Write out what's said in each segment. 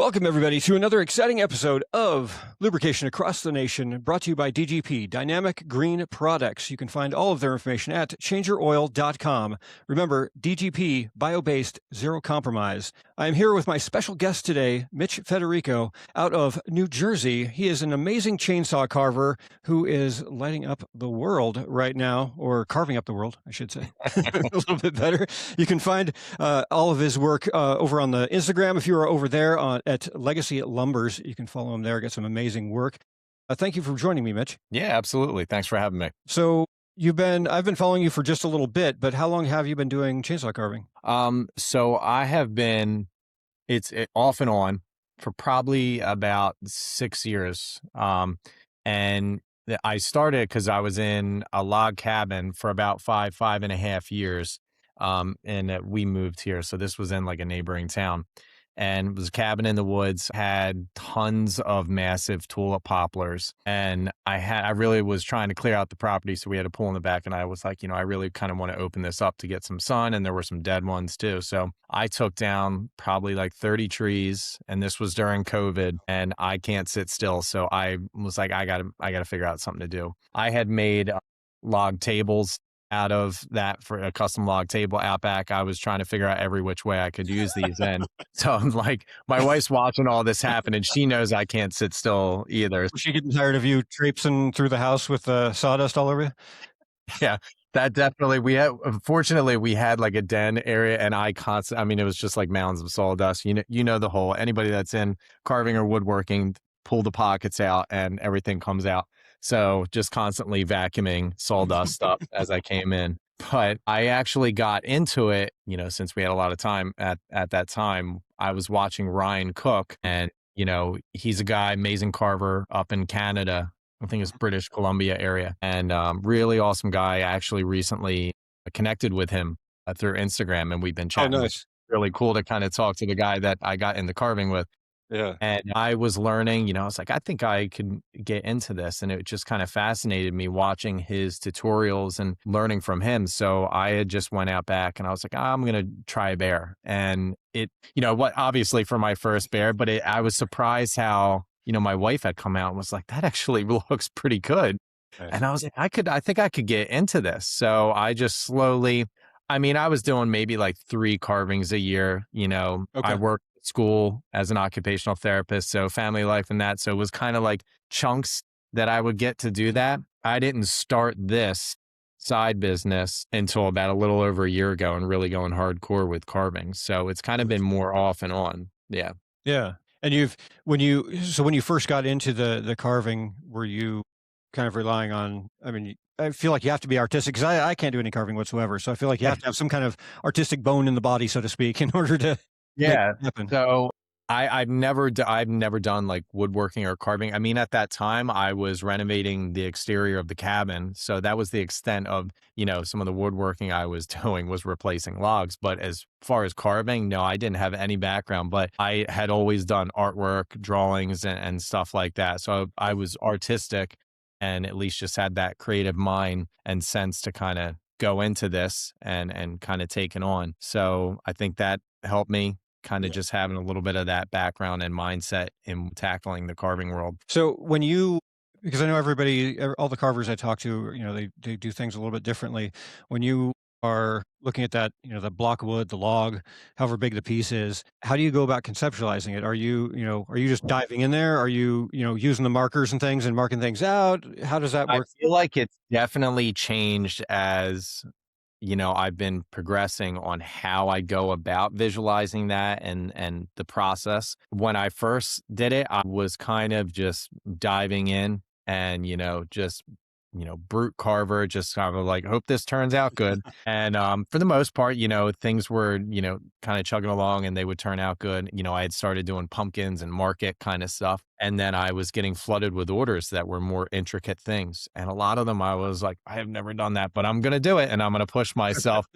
Welcome, everybody, to another exciting episode of Lubrication Across the Nation, brought to you by DGP, Dynamic Green Products. You can find all of their information at changerouroil.com. Remember, DGP, bio-based, zero compromise. I am here with my special guest today, Mitch Federico, out of New Jersey. He is an amazing chainsaw carver who is lighting up the world right now, or carving up the world, I should say, a little bit better. You can find all of his work over on the Instagram. If you are over there at Legacy Lumbers, you can follow him there, get some amazing work. Thank you for joining me, Mitch. Yeah, absolutely. Thanks for having me. So I've been following you for just a little bit, but how long have you been doing chainsaw carving? So I have been, off and on for probably about 6 years. And I started because I was in a log cabin for about 5.5 years. And we moved here. So this was in like a neighboring town. And it was a cabin in the woods, had tons of massive tulip poplars. And I really was trying to clear out the property. So we had a pool in the back. And I was like, I really kind of want to open this up to get some sun. And there were some dead ones too. So I took down probably like 30 trees. And this was during COVID. And I can't sit still. So I was like, I gotta figure out something to do. I had made log tables out of that for a custom log table out back. I was trying to figure out every which way I could use these in. So I'm like, my wife's watching all this happen and she knows I can't sit still either. Was she getting tired of you traipsing through the house with sawdust all over you? Yeah, that definitely, fortunately we had like a den area and it was just like mounds of sawdust. You know, the whole, anybody that's in carving or woodworking, pull the pockets out and everything comes out. So just constantly vacuuming sawdust up as I came in. But I actually got into it, since we had a lot of time at that time. I was watching Ryan cook and, he's a guy, amazing carver up in Canada. I think it's British Columbia area, and really awesome guy. I actually recently connected with him through Instagram and we've been chatting. Oh, nice. Really cool to kind of talk to the guy that I got into carving with. Yeah. And I was learning, I was like, I think I could get into this. And it just kind of fascinated me watching his tutorials and learning from him. So I had just went out back and I was like, I'm going to try a bear. And obviously for my first bear, but I was surprised how, my wife had come out and was like, that actually looks pretty good. Nice. And I was like, I think I could get into this. So I just slowly, I was doing maybe like 3 carvings a year, Okay. I worked at school as an occupational therapist, so family life and that. So it was kind of like chunks that I would get to do that. I didn't start this side business until about a little over a year ago and really going hardcore with carving. So it's kind of been more off and on. Yeah. Yeah. And when you first got into the carving, were you kind of relying on, I feel like you have to be artistic because I can't do any carving whatsoever. So I feel like you have to have some kind of artistic bone in the body, so to speak, in order to make it happen. So I've never done like woodworking or carving. At that time I was renovating the exterior of the cabin. So that was the extent of, some of the woodworking I was doing was replacing logs. But as far as carving, no, I didn't have any background, but I had always done artwork, drawings and stuff like that. So I was artistic and at least just had that creative mind and sense to kind of go into this and kind of take it on. So I think that helped me kind of just having a little bit of that background and mindset in tackling the carving world. So because I know all the carvers I talk to, they do things a little bit differently. When you are looking at that, the block of wood, the log, however big the piece is, how do you go about conceptualizing it? Are you just diving in there? Are you, using the markers and things and marking things out? How does that work? I feel like it's definitely changed as, I've been progressing on how I go about visualizing that and the process. When I first did it, I was kind of just diving in and, just brute carver, just kind of like, hope this turns out good. And for the most part, things were, kind of chugging along and they would turn out good. I had started doing pumpkins and market kind of stuff. And then I was getting flooded with orders that were more intricate things. And a lot of them, I was like, I have never done that, but I'm going to do it and I'm going to push myself.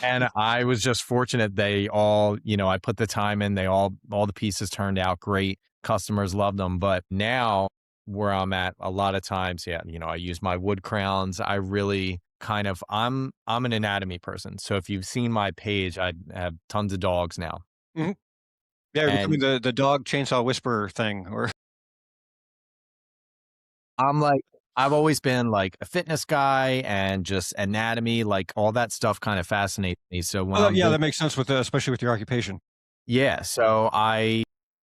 And I was just fortunate. They all, I put the time in, all the pieces turned out great. Customers loved them. But now where I'm at, a lot of times, I use my wood crowns. I really I'm an anatomy person. So if you've seen my page, I have tons of dogs now. Mm-hmm. Yeah, you're And becoming the dog chainsaw whisperer thing, or I'm like, I've always been like a fitness guy and just anatomy, like all that stuff kind of fascinates me. So when oh, I'm yeah, doing that makes sense with especially with your occupation. Yeah, so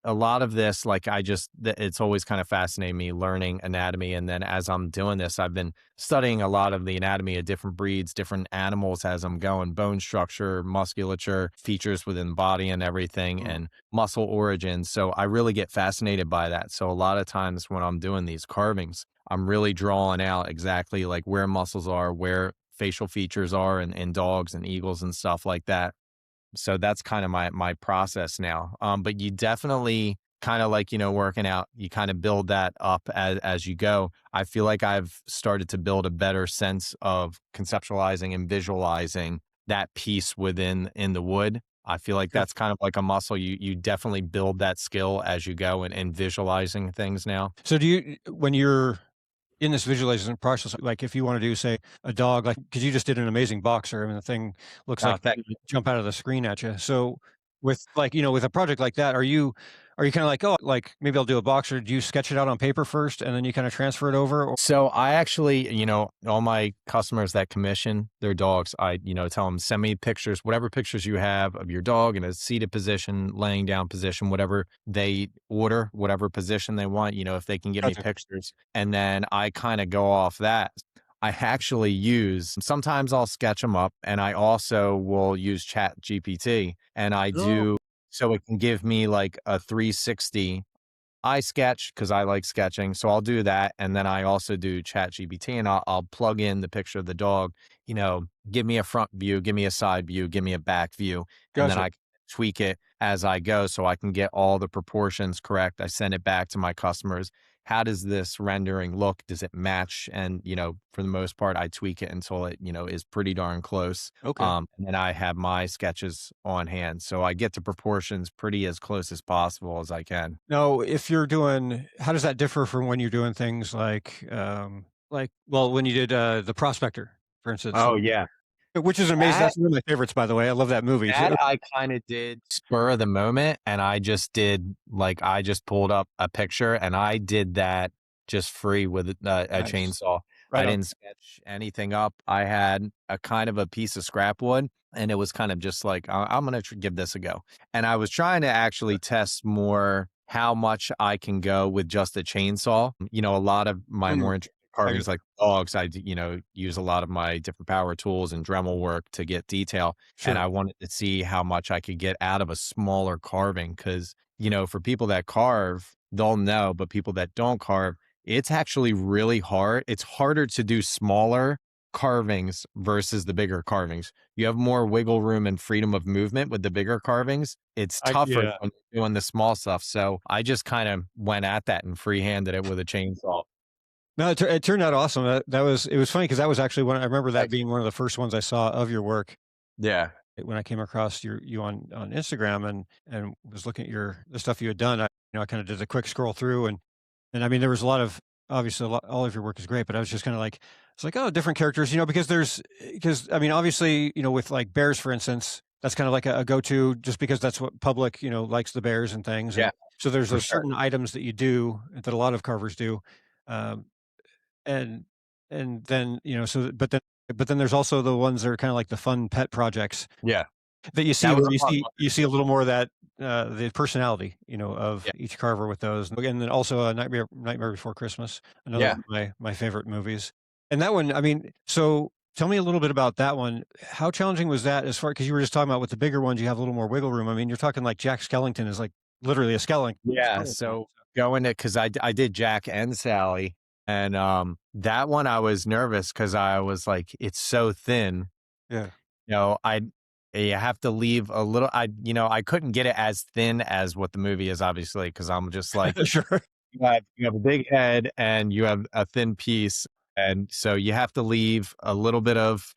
a lot of this, like, it's always kind of fascinated me learning anatomy, and then as I'm doing this, I've been studying a lot of the anatomy of different breeds, different animals as I'm going, bone structure, musculature, features within the body and everything, Mm, and muscle origins, so I really get fascinated by that, so a lot of times when I'm doing these carvings, I'm really drawing out exactly, like, where muscles are, where facial features are in dogs and eagles and stuff like that. So that's kind of my process now. But you definitely kind of like, working out, you kind of build that up as you go. I feel like I've started to build a better sense of conceptualizing and visualizing that piece within in the wood. I feel like that's gotcha. kind of like a muscle. You definitely build that skill as you go and visualizing things now. So do you when you're in this visualization process, like if you want to do, say, a dog, like because you just did an amazing boxer, I mean, the thing looks like Thank it would jump out of the screen at you. So with like, with a project like that, are you kind of like, oh, like maybe I'll do a boxer? Do you sketch it out on paper first and then you kind of transfer it over? Or So I actually, all my customers that commission their dogs, I, tell them send me pictures, whatever pictures you have of your dog in a seated position, laying down position, whatever they order, whatever position they want, if they can get me gotcha, pictures. And then I kind of go off that. I actually sometimes I'll sketch them up and I also will use Chat GPT and I oh, do so it can give me like a 360. I sketch because I like sketching, so I'll do that, and then I also do ChatGPT, and I'll plug in the picture of the dog, give me a front view, give me a side view, give me a back view, and then gotcha. I tweak it as I go so I can get all the proportions correct. I send it back to my customers. How does this rendering look? Does it match? And, for the most part, I tweak it until it, is pretty darn close. Okay. And then I have my sketches on hand, so I get the proportions pretty as close as possible as I can. Now, if you're doing, how does that differ from when you're doing things like, well, when you did the Prospector, for instance, Oh, yeah. which is amazing. That That's one of my favorites, by the way. I love that movie. So, that I kinda did spur of the moment, and I just pulled up a picture, and I did that just free with a nice. chainsaw. I Right on. didn't sketch anything up. I had a kind of a piece of scrap wood, and it was kind of just like, I'm gonna give this a go." And I was trying to actually test more how much I can go with just a chainsaw. A lot of my Mm, more interesting I get carvings, that. like dogs, use a lot of my different power tools and Dremel work to get detail, and Sure. I wanted to see how much I could get out of a smaller carving because, for people that carve, they'll know, but people that don't carve, it's actually really hard. It's harder to do smaller carvings versus the bigger carvings. You have more wiggle room and freedom of movement with the bigger carvings. It's tougher Yeah. when you're doing the small stuff. So I just kind of went at that and freehanded it with a chainsaw. No, it turned out awesome. That was it was funny because that was actually one I remember that Thank you. being one of the first ones I saw of your work Yeah. when I came across you on Instagram and was looking at the stuff you had done. I kind of did a quick scroll through and I mean there was a lot of obviously all of your work is great, but I was just kind of like it's like oh different characters, because I mean obviously with like bears for instance that's kind of like a go-to just because that's what public likes the bears and things and Yeah, so there's for those sure. certain items that you do that a lot of carvers do. Um, and and then, so but then there's also the ones that are kinda like the fun pet projects Yeah. that you see That was where a fun one. you see a little more of that, the personality, of Yeah. each carver with those. And then also, Nightmare Before Christmas, another Yeah. one of my favorite movies. And that one, I mean, so tell me a little bit about that one. How challenging was that as far because you were just talking about with the bigger ones, you have a little more wiggle room. I mean, you're talking like Jack Skellington is like literally a Yeah, skeleton. so going to because I did Jack and Sally, and, that one I was nervous because I was like, "It's so thin." Yeah. You know, I you have to leave a little I couldn't get it as thin as what the movie is, obviously, because 'cause I'm just like, Sure. you have a big head and you have a thin piece, and so you have to leave a little bit of,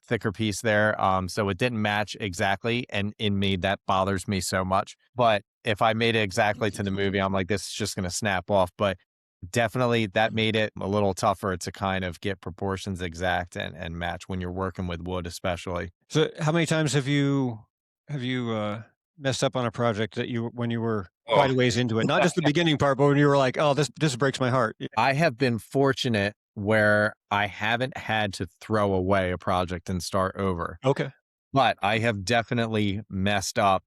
thicker piece there, so it didn't match exactly, and in me, that bothers me so much, but if I made it exactly to the movie, I'm like, "This is just gonna snap off," but definitely that made it a little tougher to kind of get proportions exact and match when you're working with wood especially. So how many times have you messed up on a project that you when you were Oh, quite a ways into it? Not just the beginning part, but when you were like, "Oh, this breaks my heart." Y I have been fortunate where I haven't had to throw away a project and start over, Okay. but I have definitely messed up,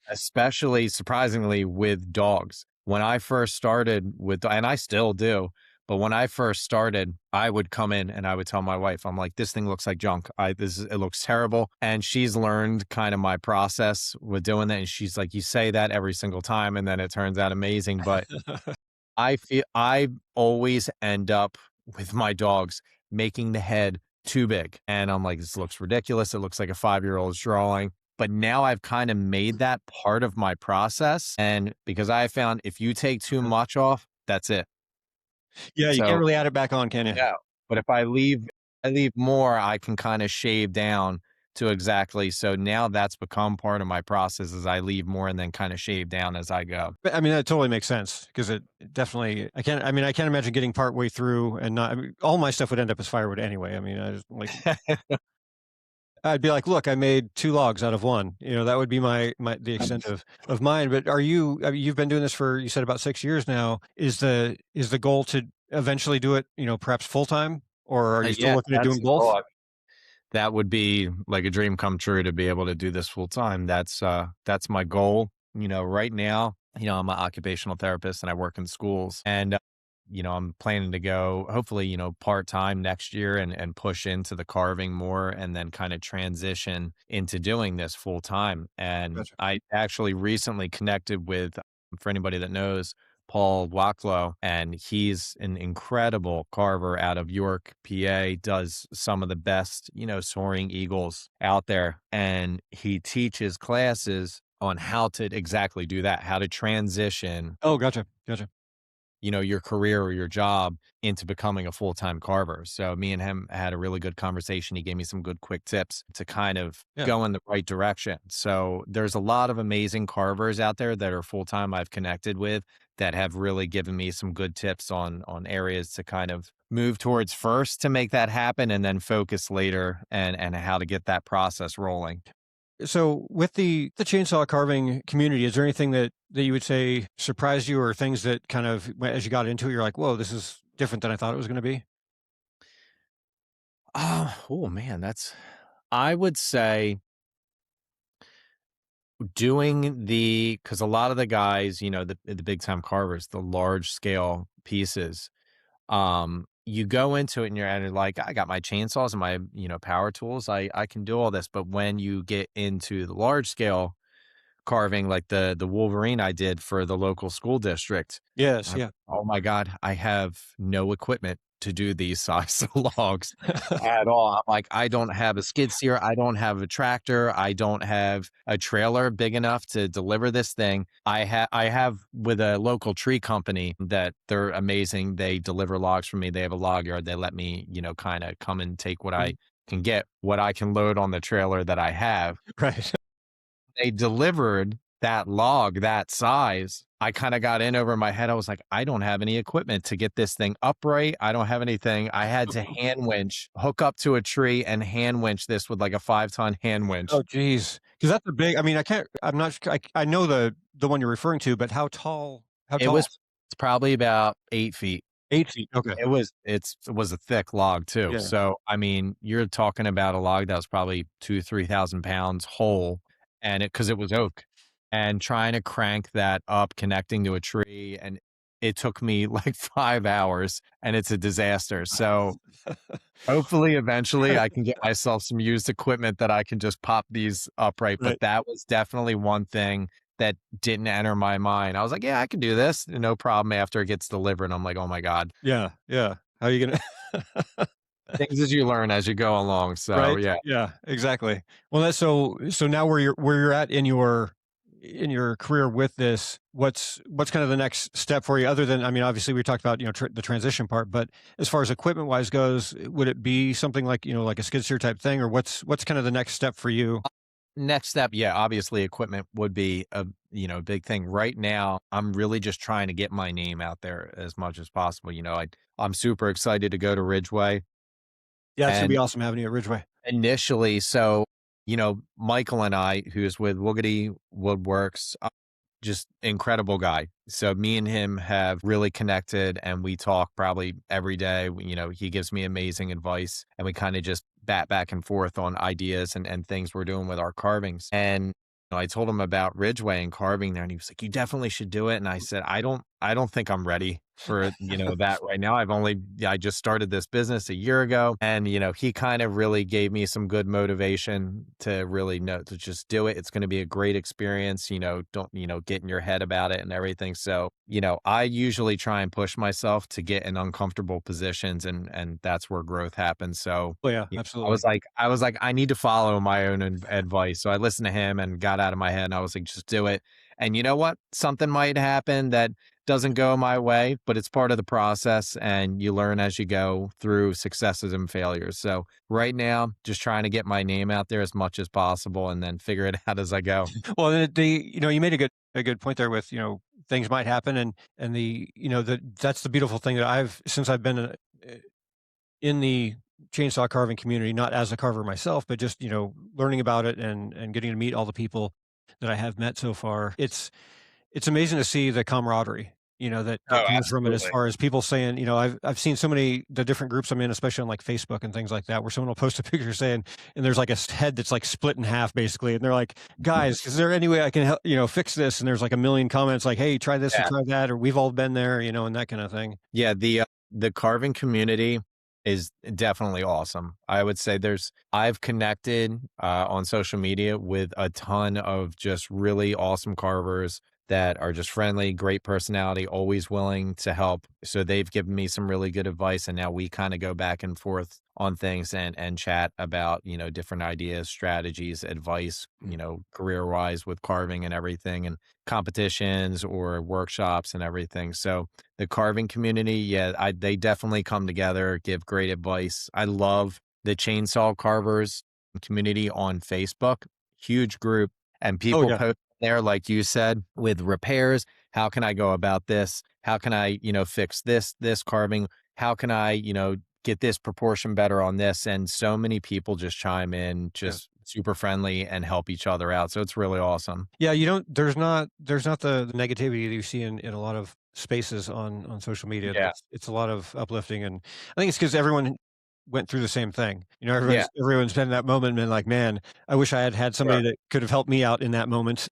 especially surprisingly with dogs. When I first started with, and I still do, but when I first started, I would come in and I would tell my wife, I'm like, this thing looks like junk. It looks terrible. And she's learned kind of my process with doing that. And she's like, you say that every single time. And then it turns out amazing. But I always end up with my dogs making the head too big, and I'm like, "This looks ridiculous. It looks like a five-year-old's drawing." But now I've kinda made that part of my process, and because I found if you take too much off, that's it. Yeah, you can't So, really add it back on, can you? no, but if I leave more, I can kinda shave down to exactly so now that's become part of my process as I leave more and then kinda shave down as I go. But, I mean, that totally makes sense because it definitely I can't imagine getting partway through and not I mean, all my stuff would end up as firewood anyway. I mean, I just like I'd be like, "Look, I made 2 logs out of 1." You know, that would be my the extent of mine, but are you I mean, you've been doing this for, you said, about 6 years now. Is the goal to eventually do it, perhaps full-time, or are you still Yeah, looking at that's doing the goal. both? That would be like a dream come true to be able to do this full time. That's my goal. Right now, I'm an occupational therapist and I work in schools and I'm planning to go hopefully, part time next year and push into the carving more and then kind of transition into doing this full time. And Gotcha. I actually recently connected with for anybody that knows Paul Wacklow, and he's an incredible carver out of York, PA, does some of the best, soaring eagles out there. And he teaches classes on how to exactly do that, how to transition Oh, gotcha, gotcha. your career or your job into becoming a full-time carver. So me and him had a really good conversation. He gave me some good quick tips to kind of Yeah. go in the right direction. So there's a lot of amazing carvers out there that are full-time I've connected with that have really given me some good tips on areas to kind of move towards first to make that happen and then focus later and how to get that process rolling. So with the chainsaw carving community, is there anything that you would say surprised you or things that kind of as you got into it, you're like, "Whoa, this is different than I thought it was gonna be?" Oh man, that's I would say doing because a lot of the guys, the big time carvers, the large scale pieces, you go into it and you're like, I got my chainsaws and my, power tools. I can do all this. But when you get into the large scale carving, like the Wolverine I did for the local school district, Yes, yeah. oh my God, I have no equipment to do these size logs at all. I'm like, I don't have a skid steer. I don't have a tractor. I don't have a trailer big enough to deliver this thing. I have with a local tree company that they're amazing. They deliver logs for me. They have a log yard. They let me, kind of come and take what I Mhm. can get, what I can load on the trailer that I have. Right. They delivered that log that size. I kinda got in over my head. I was like, "I don't have any equipment to get this thing upright. I don't have anything." I had to hand winch, hook up to a tree and hand winch this with like a 5-ton hand winch. Oh, geez, because that's a big I mean, I can't I'm not su I know the one you're referring to, but how It tall? was it's probably about 8 feet. 8 feet, okay. It was a thick log too. Yeah. So, I mean, you're talking about a log that was probably 3,000 pounds whole, and because it was oak, and trying to crank that up, connecting to a tree, and it took me like 5 hours, and it's a disaster. So, hopefully, eventually, I can get myself some used equipment that I can just pop these upright, but Right. that was definitely one thing that didn't enter my mind. I was like, "Yeah, I can do this, no problem," after it gets delivered, I'm like, "Oh my god." Yeah, yeah. How are you gonna Things as you learn as you go along, so Right? yeah. Yeah, exactly. Well, that's so now where you're at in your career with this, what's kind of the next step for you other than I mean, obviously, we talked about, the transition part, but as far as equipment-wise goes, would it be something like, like a skid steer type thing, or what's kind of the next step for you? Next step, yeah, obviously equipment would be a, big thing. Right now, I'm really just trying to get my name out there as much as possible, I'm super excited to go to Ridgeway, Yeah, it's gonna be and awesome having you at Ridgeway. initially so Michael and I, who's with Woogity Woodworks, just incredible guy. So me and him have really connected and we talk probably every day. He gives me amazing advice and we kind of just bat back and forth on ideas and things we're doing with our carvings. And I told him about Ridgeway and carving there and he was like, you definitely should do it. And I said, I don't think I'm ready for, that right now. I just started this business a year ago and, he kind of really gave me some good motivation to really know to just do it. It's going to be a great experience, don't, get in your head about it and everything. So, I usually try and push myself to get in uncomfortable positions and that's where growth happens. So, Oh yeah, I absolutely. was like, I need to follow my own advice. So I listened to him and got out of my head and I was like, just do it. And you know what? Something might happen that doesn't go my way, but it's part of the process and you learn as you go through successes and failures. So right now, just trying to get my name out there as much as possible and then figure it out as I go. Well, you made a good point there with, things might happen and that's the beautiful thing that since I've been in the chainsaw carving community, not as a carver myself, but just, learning about it and getting to meet all the people that I have met so far. It's amazing to see the camaraderie, that Oh, comes from it as absolutely. far as people saying, I've seen so many the different groups I'm in, especially on like Facebook and things like that, where someone will post a picture saying, and there's like a head that's like split in half basically, and they're like, guys, is there any way I can help, fix this? And there's like a million comments like, hey, try this or Yeah. try that, or we've all been there, and that kind of thing. Yeah, the carving community is definitely awesome. I would say I've connected on social media with a ton of just really awesome carvers that are just friendly, great personality, always willing to help. So they've given me some really good advice and now we kind of go back and forth on things and chat about, different ideas, strategies, advice, career-wise with carving and everything and competitions or workshops and everything. So the carving community, yeah, they definitely come together, give great advice. I love the chainsaw carvers community on Facebook, huge group, and Oh people yeah. post there, like you said, with repairs. How can I go about this? How can I, fix this carving? How can I, get this proportion better on this? And so many people just chime in, Yeah. just super friendly and help each other out. So it's really awesome. Yeah, you don't there's not the negativity that you see in a lot of spaces on social media. Yeah. It's a lot of uplifting, and I think it's because everyone went through the same thing. Yeah. Everyone's been in that moment and been like, "Man, I wish I had had somebody Sure. that could have helped me out in that moment."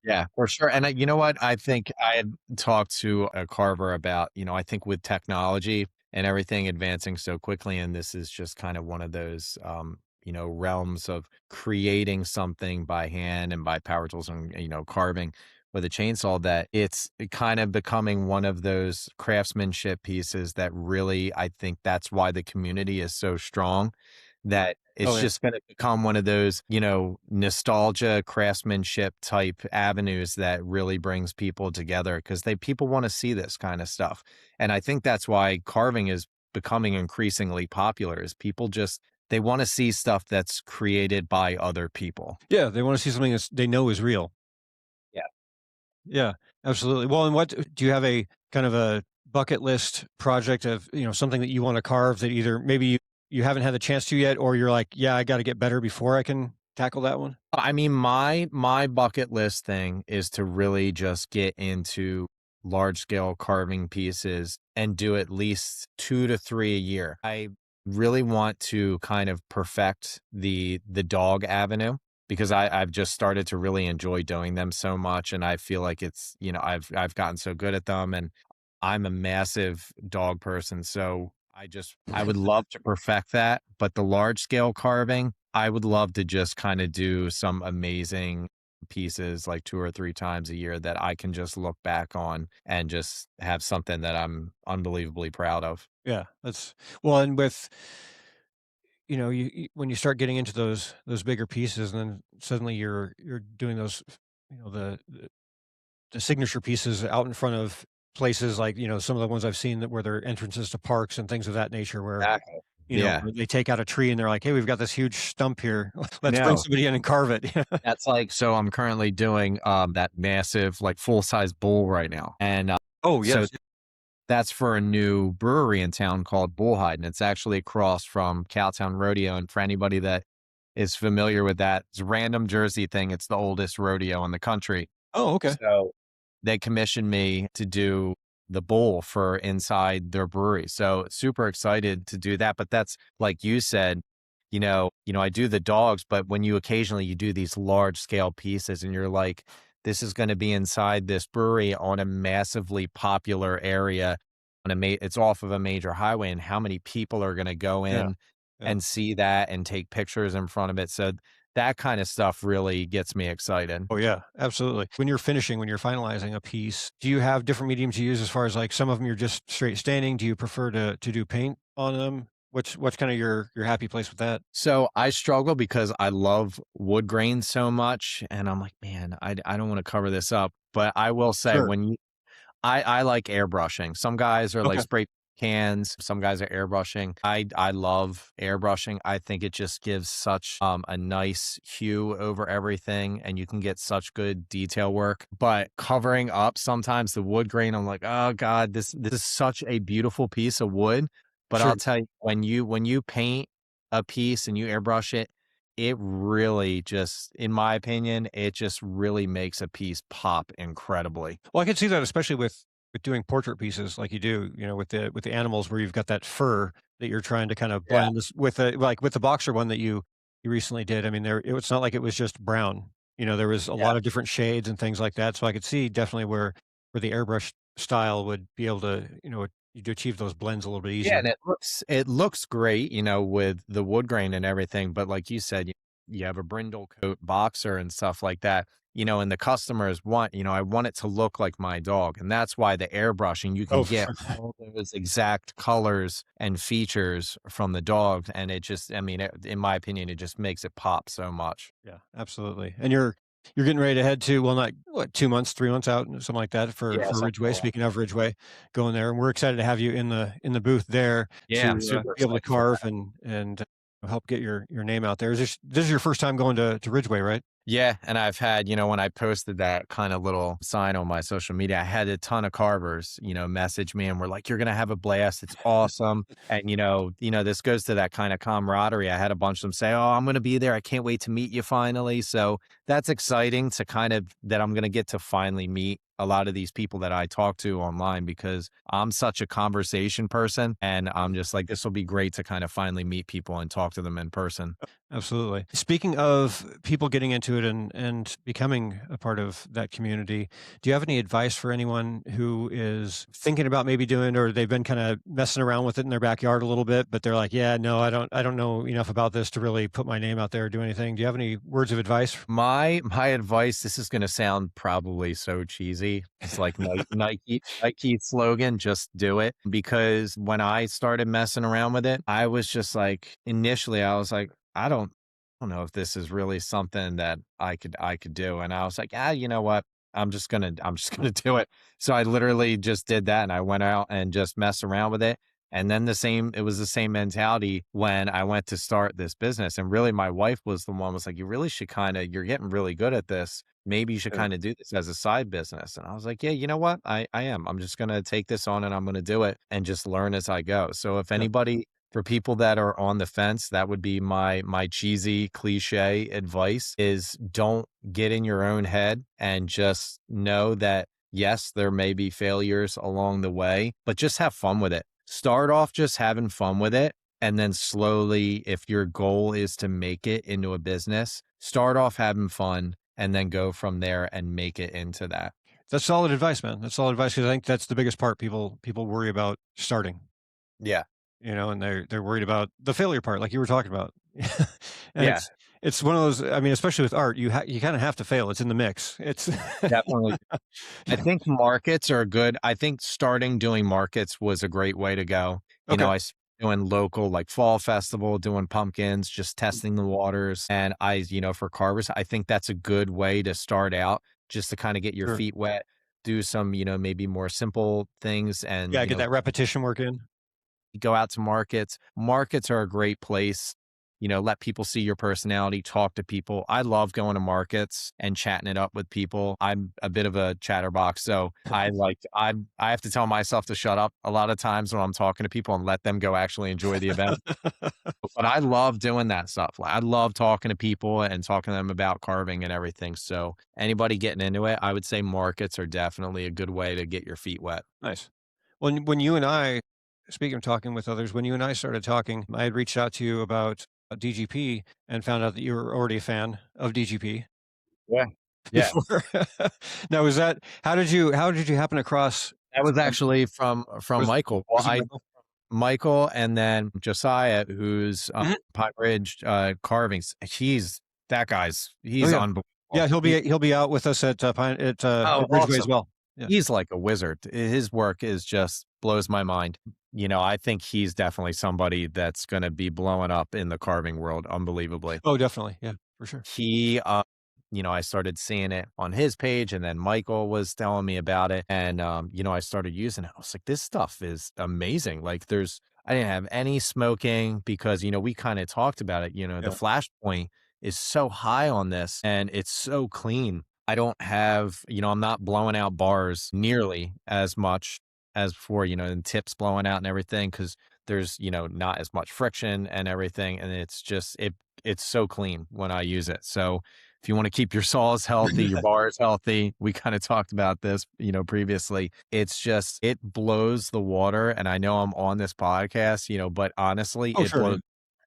Yeah, for sure. And you know what? I think I had talked to a carver about, I think with technology and everything advancing so quickly, and this is just kind of one of those, realms of creating something by hand and by power tools and, carving with a chainsaw that it's kind of becoming one of those craftsmanship pieces that really, I think that's why the community is so strong that Oh, it's yeah. just gonna become one of those, nostalgia craftsmanship type avenues that really brings people together because people wanna see this kinda stuff, and I think that's why carving is becoming increasingly popular is people just they wanna see stuff that's created by other people. Yeah, they wanna see something they know is real. Yeah. Yeah, absolutely. Well, and what do you have a kind of a bucket list project of, something that you wanna carve that either maybe you haven't had the chance to yet, or you're like, "Yeah, I gotta get better before I can tackle that one?" I mean, my bucket list thing is to really just get into large scale carving pieces and do at least 2 to 3 a year. I really want to kind of perfect the dog avenue because I've just started to really enjoy doing them so much and I feel like it's, I've gotten so good at them and I'm a massive dog person, so I would love to perfect that, but the large scale carving, I would love to just kinda do some amazing pieces like 2 or 3 times a year that I can just look back on and just have something that I'm unbelievably proud of. Yeah, that's well, and with when you start getting into those bigger pieces, and then suddenly you're doing those, the signature pieces out in front of places like, some of the ones I've seen that where they're entrances to parks and things of that nature where, Exactly. Yeah. where they take out a tree and they're like, "Hey, we've got this huge stump here. Let's bring No. somebody in and carve it." That's like so I'm currently doing, that massive, like, full-size bull right now, and, Oh, so yes. that's for a new brewery in town called Bullhide, and it's actually across from Cowtown Rodeo, and for anybody that is familiar with that. It's a random Jersey thing. It's the oldest rodeo in the country. Oh, okay. So they commissioned me to do the bowl for inside their brewery. So super excited to do that. But that's like you said, I do the dogs, but when you occasionally you do these large scale pieces and you're like, this is going to be inside this brewery on a massively popular area it's off of a major highway, and how many people are going to go Yeah. in Yeah. and see that and take pictures in front of it. So that kind of stuff really gets me excited. Oh, yeah, absolutely. When you're finalizing a piece, do you have different mediums you use as far as, like, some of them you're just straight staining? Do you prefer to do paint on them? What's kinda your happy place with that? So I struggle because I love wood grain so much, and I'm like, man, I don't want to cover this up. But I will say Sure. when I like airbrushing. Some guys are like Okay. spray cans, some guys are airbrushing. I love airbrushing. I think it just gives such a nice hue over everything and you can get such good detail work. But covering up sometimes the wood grain, I'm like, oh God, this is such a beautiful piece of wood. But Sure. I'll tell you, when you paint a piece and you airbrush it, it really just, in my opinion, it just really makes a piece pop incredibly. Well, I can see that especially with doing portrait pieces like you do, with the animals where you've got that fur that you're trying to kind of Yeah. blend this with the boxer one that you recently did. I mean, it's not like it was just brown. There was a Yeah. lot of different shades and things like that. So I could see definitely where the airbrush style would be able to, you'd achieve those blends a little bit Yeah, easier. and it looks great, with the wood grain and everything, but like you said, you have a brindle coat boxer and stuff like that, and the customers want, I want it to look like my dog, and that's why the airbrushing, you Oh, can for get sure. all those exact colors and features from the dog, and it just, I mean, in my opinion, it just makes it pop so much. Yeah, absolutely. And you're getting ready to head to, well, not what, 2 months, 3 months out, something like that Yeah, for something Ridgeway. like Speaking that. of Ridgeway, going there, and we're excited to have you in the booth there Yeah, I'm to, super be able to excited for carve that. and help get your name out there. This is your first time going to Ridgeway, right? Yeah, and I've had, when I posted that kind of little sign on my social media, I had a ton of carvers, message me and were like, "You're gonna have a blast. It's awesome." And this goes to that kind of camaraderie. I had a bunch of them say, "Oh, I'm gonna be there. I can't wait to meet you finally." So that's exciting to kind of that I'm gonna get to finally meet a lot of these people that I talk to online because I'm such a conversation person, and I'm just like, this will be great to kind of finally meet people and talk to them in person. Absolutely. Speaking of people getting into it and becoming a part of that community, do you have any advice for anyone who is thinking about maybe doing, or they've been kind of messing around with it in their backyard a little bit, but they're like, yeah, no, I don't know enough about this to really put my name out there or do anything. Do you have any words of advice? My advice, this is gonna sound probably so cheesy. It's like Nike slogan, "Just do it." Because when I started messing around with it, I was just like initially, I was like, I don't know if this is really something that I could do." And I was like, "Ah, you know what? I'm just gonna do it." So I literally just did that, and I went out and just messed around with it. And then it was the same mentality when I went to start this business. And really my wife was the one was like, you're getting really good at this. Maybe you should Sure. kind of do this as a side business. And I was like, yeah, you know what? I am. I'm just going to take this on and I'm going to do it and just learn as I go. So if Yeah. anybody, for people that are on the fence, that would be my cheesy cliche advice is don't get in your own head and just know that yes, there may be failures along the way, but just have fun with it. Start off just having fun with it. And then slowly, if your goal is to make it into a business, start off having fun and then go from there and make it into that. That's solid advice, man. That's solid advice because I think that's the biggest part. People worry about starting, Yeah. and they're worried about the failure part, like you were talking about. And Yeah. it's one of those. I mean, especially with art, you kind of have to fail. It's in the mix. It's Definitely. I think markets are good. I think starting doing markets was a great way to go. okay. Doing local like fall festival, doing pumpkins, just testing the waters. And for carvers, I think that's a good way to start out just to kind of get your Sure. feet wet, do some, maybe more simple things and, Yeah, get that repetition work in. go out to markets. Markets are a great place let people see your personality, talk to people. I love going to markets and chatting it up with people. I'm a bit of a chatterbox, so I have to tell myself to shut up a lot of times when I'm talking to people and let them go actually enjoy the event. But I love doing that stuff. Like, I love talking to people and talking to them about carving and everything. So anybody getting into it, I would say markets are definitely a good way to get your feet wet. Nice. When you and I, speaking of talking with others, when you and I started talking, I had reached out to you about DGP and found out that you were already a fan of DGP Yeah. Yeah. before. Now, was that how did you happen across? That was actually from Was, Michael. Well, was it Michael? Michael and then Josiah, who's Mhm. Pine Ridge Carvings. He's Oh yeah, unbelievable. yeah. He'll be out with us at at Ridgeway as Awesome. well. Yeah. He's like a wizard. His work is just blows my mind. I think he's definitely somebody that's going to be blowing up in the carving world unbelievably. Oh, definitely. Yeah, for sure. He, I started seeing it on his page and then Michael was telling me about it. And, I started using it. I was like, this stuff is amazing. Like I didn't have any smoking because, we kind of talked about it, the Yeah. flash point is so high on this and it's so clean. I don't have, I'm not blowing out bars nearly as much as before, and tips blowing out and everything because there's, not as much friction and everything. And it's so clean when I use it. So if you want to keep your saws healthy, your bars healthy, we kind of talked about this, previously. It blows the water. And I know I'm on this podcast, but honestly, Oh, it sure. blows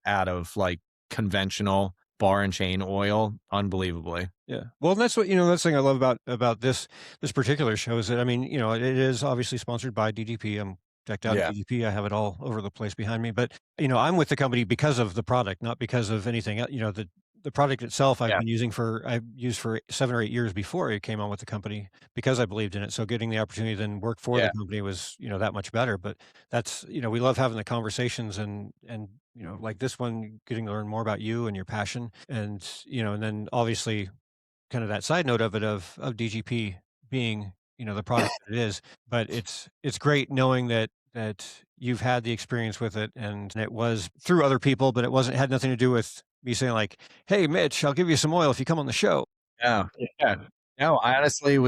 out of like conventional bar and chain oil unbelievably. Yeah. Well, that's what, that's the thing I love about this particular show is that, I mean, it is obviously sponsored by DGP. I'm decked out in Yeah. DGP. I have it all over the place behind me, but, I'm with the company because of the product, not because of anything else. The product itself Yeah. I've used for 7 or 8 years before it came on with the company because I believed in it. So getting the opportunity to then work for the Yeah. company was, that much better. But that's, we love having the conversations and, like this one, getting to learn more about you and your passion and then obviously kind of that side note of it of DGP being, the product that it is, but it's great knowing that you've had the experience with it and it was through other people, but had nothing to do with me saying like, "Hey, Mitch, I'll give you some oil if you come on the show." Yeah. Yeah. No, I honestly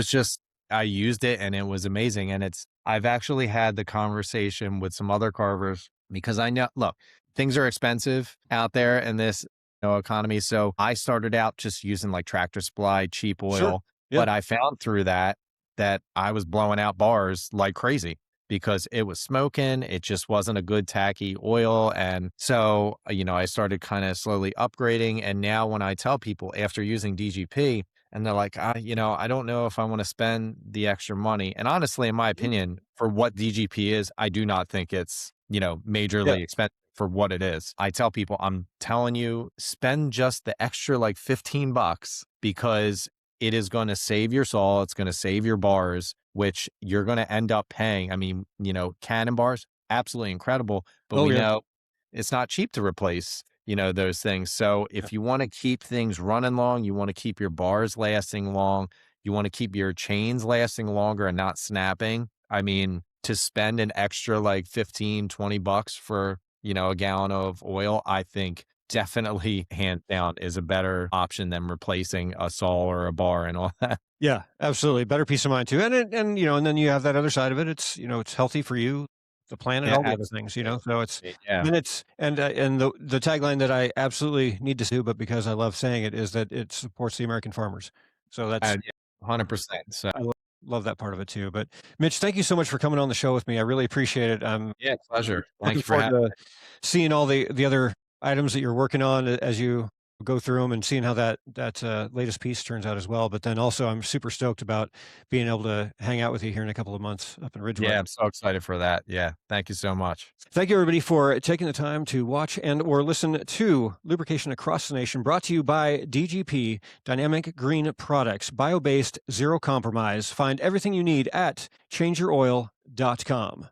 I used it and it was amazing. And I've actually had the conversation with some other carvers because I know, look, things are expensive out there in this economy. So I started out just using like Tractor Supply, cheap Sure. oil, Yeah. but I found through that I was blowing out bars like crazy because it was smoking. It just wasn't a good tacky oil. And so, I started kind of slowly upgrading. And now when I tell people after using DGP and they're like, I don't know if I want to spend the extra money. And honestly, in my opinion, for what DGP is, I do not think it's, Yeah. majorly expensive for what it is. I tell people, I'm telling you, spend just the extra like $15 because it is going to save your saw. It's going to save your bars, which you're going to end up paying. I mean, cannon bars, absolutely incredible, but Oh, we yeah. know it's not cheap to replace, those things. So Yeah. if you want to keep things running long, you want to keep your bars lasting long, you want to keep your chains lasting longer and not snapping. I mean, to spend an extra like 15, $20 for, a gallon of oil, I think definitely hands down is a better option than replacing a saw or a bar and all that. Yeah, absolutely. Better peace of mind too. And then you have that other side of it. It's healthy for you, the planet, Yeah, all the other things, absolutely. So it's Yeah. and it's and the tagline that I absolutely need to do, but because I love saying it, is that it supports the American farmers. So that's Yeah, 100%. So I love that part of it too. But Mitch, thank you so much for coming on the show with me. I really appreciate it. I'm yeah, pleasure. Thank looking you for forward having to me. seeing all the other items that you're working on as you go through them and seeing how that latest piece turns out as well. But then also, I'm super stoked about being able to hang out with you here in a couple of months up in Ridgeway. Yeah, I'm so excited for that. Yeah. Thank you so much. Thank you, everybody, for taking the time to watch and or listen to Lubrication Across the Nation, brought to you by DGP, Dynamic Green Products, bio-based, zero compromise. Find everything you need at changeyouroil.com.